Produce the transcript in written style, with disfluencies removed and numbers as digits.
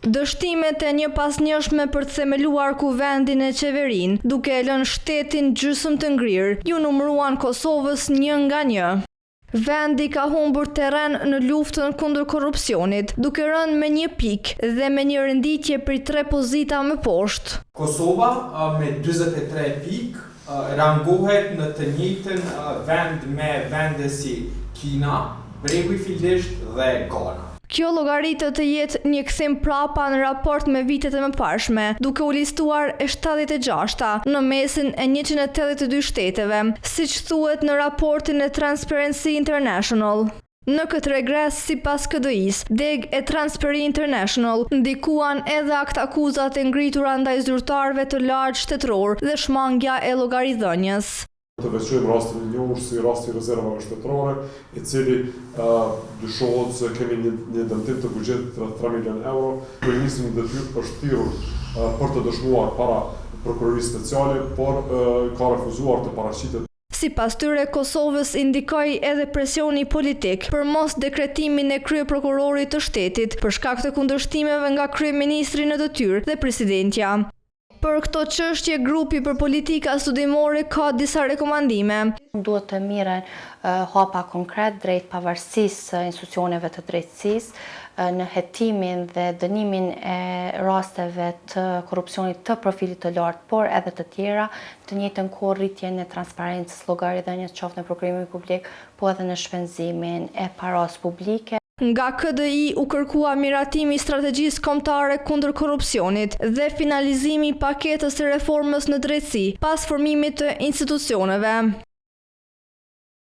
Dështimet e një pasnjëshme për të themeluar kuvendin e qeverin, duke e lënë shtetin gjysmë të ngrirë, ju numëruan Kosovës 1 nga 1. Vendi ka humbur terren në luftën kundër korrupsionit, duke rënë me 1 pikë dhe me një renditje prej 3 pozita më poshtë. Kosova me 43 pikë rangohet në të njëjtën vend me vende si Kina, Bregu i Filisht dhe Ghana. Kjo llogaritet të jetë një kthim prapa në raport me vitet e mëparshme, duke u listuar e 76-ta në mesin e 182 shteteve, siç thuhet në raportin e Transparency International. Në këtë regres, sipas KDI-s, deg e Transparency International ndikuan edhe akt akuzat e ngritura ndaj zyrtarëve të lartë shtetëror dhe shmangja e llogaridhënies. Të veçojmë rastin e njohur si rasti i rezervave shtetërore, i cili dyshohet se kemi një dëmtim të buxhetit rreth 3 milion euro. Kryeministri në detyrë është thirrur për të dëshmuar para prokurorisë speciale, por ka refuzuar të paraqitet. Sipas tyre, Kosovës indikoi edhe presioni politik për mos dekretimin e kryeprokurorit të shtetit për shkak të kundërshtimeve nga kryeministri në detyrë dhe presidentja. Për këto çështje, grupi për politika studimore ka disa rekomandime. Duhet të mirën hapa konkret drejt pavarësisë institucioneve të drejtësisë në hetimin dhe dënimin e rasteve të korrupsionit të profilit të lartë, por edhe të tjera, të njëjtën kohë rritjen e transparencës, llogaridhënies qoftë në prokurimin publik, po edhe në shpenzimin e paras publike. Nga KDI u kërkua miratimi i strategjisë kombëtare kundër korrupsionit dhe finalizimi i paketës së reformës në drejtësi pas formimit të institucioneve.